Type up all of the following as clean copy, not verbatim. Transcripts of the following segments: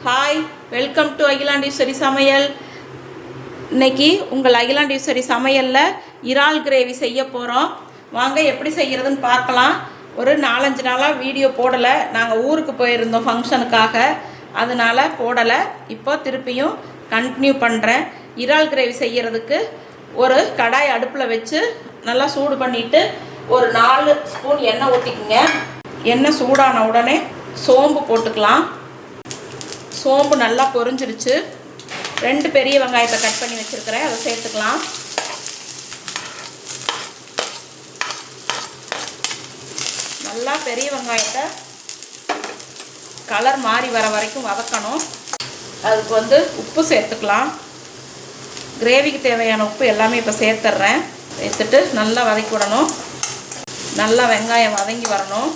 Hi, welcome to Akilandeswari சமையல். இன்னைக்கு உங்கள் அகிலாண்டீஸ்வரி சமையலில் இறால் கிரேவி செய்ய போகிறோம். வாங்க எப்படி செய்கிறதுன்னு பார்க்கலாம். ஒரு 4-5 நாளாக வீடியோ போடலை. நாங்கள் ஊருக்கு போயிருந்தோம் ஃபங்க்ஷனுக்காக, அதனால் போடலை. இப்போ திருப்பியும் கண்டினியூ பண்ணுறேன். இறால் கிரேவி செய்கிறதுக்கு ஒரு கடாய் அடுப்பில் வச்சு நல்லா சூடு பண்ணிவிட்டு ஒரு 4 ஸ்பூன் எண்ணெய் ஊற்றிக்குங்க. எண்ணெய் சூடான உடனே சோம்பு போட்டுக்கலாம். சோம்பு நல்லா பொரிஞ்சிருச்சு. 2 பெரிய வெங்காயத்தை கட் பண்ணி வச்சுருக்கிறேன், அதை சேர்த்துக்கலாம். நல்லா பெரிய வெங்காயத்தை கலர் மாறி வர வரைக்கும் வதக்கணும். அதுக்கு உப்பு சேர்த்துக்கலாம். கிரேவிக்கு தேவையான உப்பு எல்லாமே இப்போ சேர்த்துட்றேன். சேர்த்துட்டு நல்லா வதக்கி விடணும். நல்லா வெங்காயம் வதங்கி வரணும்.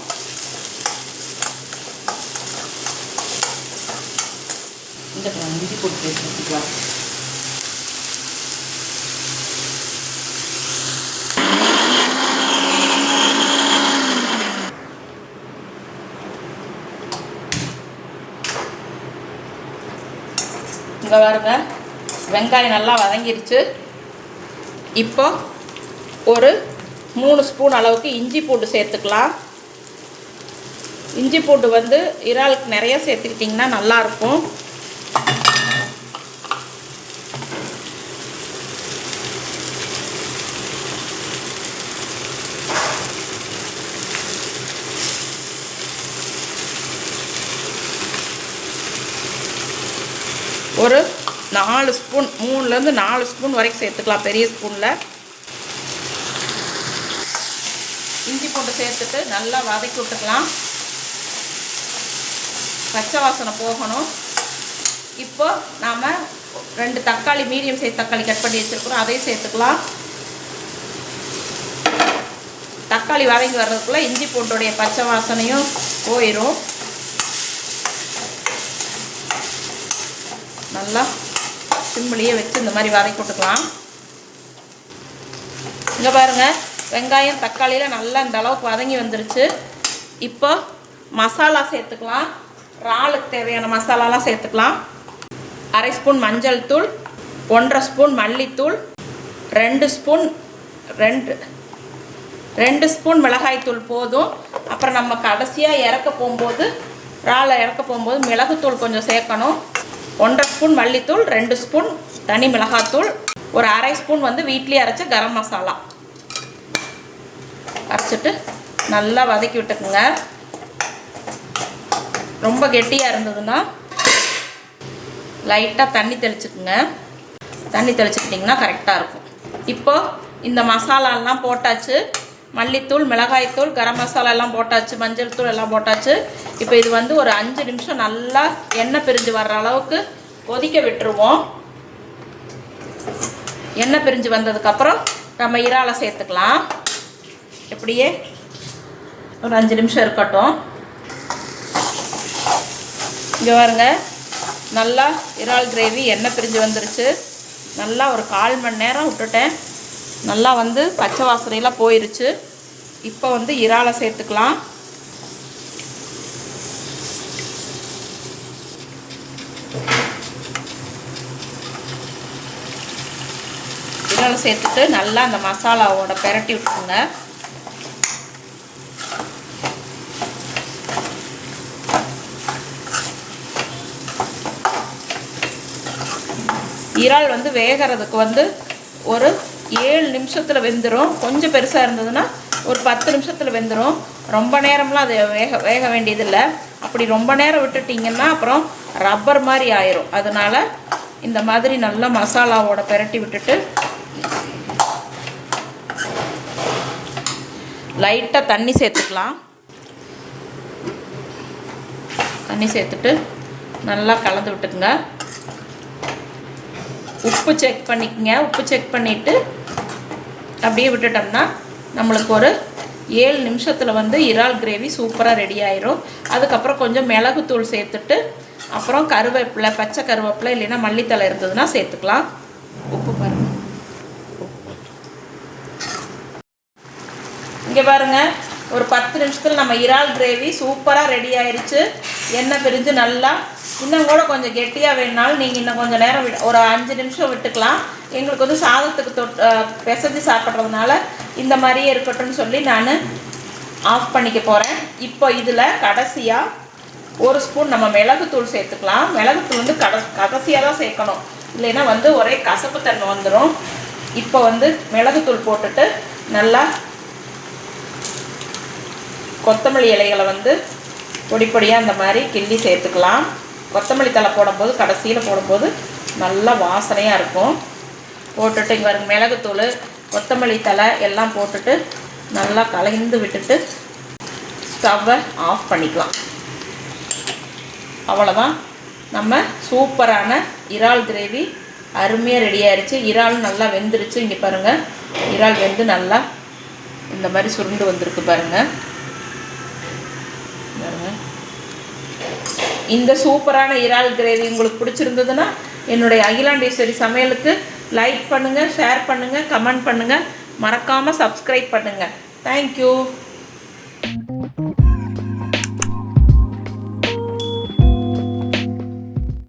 இஞ்சி போட்டு சேர்த்துக்கலாம். இங்கே பாருங்க, வெங்காயம் நல்லா வதங்கிருச்சு. இப்போ ஒரு 3 ஸ்பூன் அளவுக்கு இஞ்சி பூண்டு சேர்த்துக்கலாம். இஞ்சி பூண்டு இறாலுக்கு நிறைய சேர்த்துக்கிட்டிங்கன்னா நல்லாயிருக்கும். ஒரு 4 ஸ்பூன், 3லேருந்து 4 ஸ்பூன் வரைக்கும் சேர்த்துக்கலாம் பெரிய ஸ்பூனில். இஞ்சி பூண்டு சேர்த்துட்டு நல்லா வதக்கி விட்டுக்கலாம். பச்சை வாசனை போகணும். இப்போ நாம் 2 தக்காளி, மீடியம் சைஸ் தக்காளி கட் பண்ணி வச்சுருக்கிறோம், அதையும் சேர்த்துக்கலாம். தக்காளி வதங்கி வர்றதுக்குள்ளே இஞ்சி பூண்டுடைய பச்சை வாசனையும் போயிடும். நல்லா சிம்மிலேயே வச்சு இந்த மாதிரி வதக்கி விட்டுக்கலாம். இங்கே பாருங்கள், வெங்காயம் தக்காளியில் நல்லா இந்த அளவுக்கு வதங்கி வந்துருச்சு. இப்போ மசாலா சேர்த்துக்கலாம். இறாலுக்கு தேவையான மசாலாலாம் சேர்த்துக்கலாம். 1/2 ஸ்பூன் மஞ்சள் தூள், 1/2 ஸ்பூன் மல்லித்தூள், 2 ஸ்பூன் மிளகாய்த்தூள் போதும். அப்புறம் நம்ம கடைசியாக இறாலை இறக்க போகும்போது மிளகுத்தூள் கொஞ்சம் சேர்க்கணும். 1/2 ஸ்பூன் மல்லித்தூள், 2 ஸ்பூன் தனி மிளகாத்தூள், ஒரு 1/2 ஸ்பூன் வீட்டிலே அரைச்ச கரம் மசாலா அரைச்சிட்டு நல்லா வதக்கி விட்டுக்குங்க. ரொம்ப கெட்டியாக இருந்ததுன்னா லைட்டாக தண்ணி தெளிச்சுக்குங்க. தண்ணி தெளிச்சுக்கிட்டிங்கன்னா கரெக்டாக இருக்கும். இப்போது இந்த மசாலாலாம் போட்டாச்சு. மல்லித்தூள், மிளகாய்த்தூள், கரம் மசாலா எல்லாம் போட்டாச்சு, மஞ்சள் தூள் எல்லாம் போட்டாச்சு. இப்போ இது ஒரு 5 நிமிஷம் நல்லா எண்ணெய் பிரிஞ்சு வர்ற அளவுக்கு கொதிக்க விட்டுருவோம். எண்ணெய் பிரிஞ்சு வந்ததுக்கப்புறம் நம்ம இறாலை சேர்த்துக்கலாம். எப்படியே ஒரு 5 நிமிஷம் இருக்கட்டும். இங்கே பாருங்க, நல்லா இறால் கிரேவி எண்ணெய் பிரிஞ்சு வந்துருச்சு. நல்லா ஒரு 1/4 மணி நேரம் விட்டுட்டேன். நல்லா பச்சை வாசனையெல்லாம் போயிருச்சு. இப்போ இறாலை சேர்த்துக்கலாம். இறாலை சேர்த்துட்டு நல்லா அந்த மசாலாவோட பெரட்டி விட்டுருங்க. இறால் வேகிறதுக்கு ஒரு 7 நிமிஷத்தில் வெந்துடும். கொஞ்சம் பெருசாக இருந்ததுன்னா ஒரு 10 நிமிஷத்தில் வெந்துடும். ரொம்ப நேரம்லாம் அது வேக வேண்டியதில்லை. அப்படி ரொம்ப நேரம் விட்டுட்டிங்கன்னா அப்புறம் ரப்பர் மாதிரி ஆயிரும். அதனால் இந்த மாதிரி நல்லா மசாலாவோட பெரட்டி விட்டுட்டு லைட்டாக தண்ணி சேர்த்துக்கலாம். தண்ணி சேர்த்துட்டு நல்லா கலந்து விட்டுக்குங்க. உப்பு செக் பண்ணிக்கங்க. உப்பு செக் பண்ணிவிட்டு அப்படியே விட்டுட்டோம்னா நம்மளுக்கு ஒரு 7 நிமிஷத்தில் இறால் கிரேவி சூப்பராக ரெடி ஆயிரும். அதுக்கப்புறம் கொஞ்சம் மிளகுத்தூள் சேர்த்துட்டு அப்புறம் கருவேப்பிலை, பச்சை கருவேப்பிலை இல்லைன்னா மல்லித்தலை இருந்ததுன்னா சேர்த்துக்கலாம். உப்பு பாருங்கள். இங்கே பாருங்கள், ஒரு 10 நிமிஷத்தில் நம்ம இறால் கிரேவி சூப்பராக ரெடி ஆயிடுச்சு. எண்ணெய் பிரிஞ்சு நல்லா, இன்னும் கூட கொஞ்சம் கெட்டியாக வேணுனாலும் நீங்கள் இன்னும் கொஞ்சம் நேரம் ஒரு 5 நிமிஷம் விட்டுக்கலாம். எங்களுக்கு வந்து சாதத்துக்கு பிசைஞ்சு சாப்பிட்றதுனால இந்த மாதிரியே இருக்கட்டும்னு சொல்லி நான் ஆஃப் பண்ணிக்க போகிறேன். இப்போ இதில் கடைசியாக 1 ஸ்பூன் நம்ம மிளகுத்தூள் சேர்த்துக்கலாம். மிளகுத்தூள் வந்து கடைசியாக தான் சேர்க்கணும், இல்லைன்னா வந்து ஒரே கசப்பு தன்மை வந்துடும். இப்போ வந்து மிளகுத்தூள் போட்டுட்டு நல்லா கொத்தமல்லி இலைகளை வந்து பொடி பொடியாக அந்த மாதிரி கிள்ளி சேர்த்துக்கலாம். கொத்தமல்லி தழை போடும்போது கடைசியில் போடும்போது நல்லா வாசனையாக இருக்கும். போட்டுட்டு இங்கே பாருங்க, மிளகுத்தூள் கொத்தமல்லி தழை எல்லாம் போட்டுட்டு நல்லா கலந்து விட்டுட்டு ஸ்டவ்வை ஆஃப் பண்ணிக்கலாம். அவ்வளோதான், நம்ம சூப்பரான இறால் கிரேவி அருமையாக ரெடி ஆயிடுச்சு. இறாலும் நல்லா வெந்துருச்சு. இங்கே பாருங்கள், இறால் வெந்து நல்லா இந்த மாதிரி சுருண்டு வந்திருக்கு பாருங்கள். இந்த சூப்பரான இறால் கிரேவி உங்களுக்கு பிடிச்சிருந்ததுன்னா என்னுடைய அகிலாண்டேஸ்வரி சமையலுக்கு லைக் பண்ணுங்கள், ஷேர் பண்ணுங்கள், கமெண்ட் பண்ணுங்கள், மறக்காமல் சப்ஸ்கிரைப் பண்ணுங்கள். தேங்க்யூ.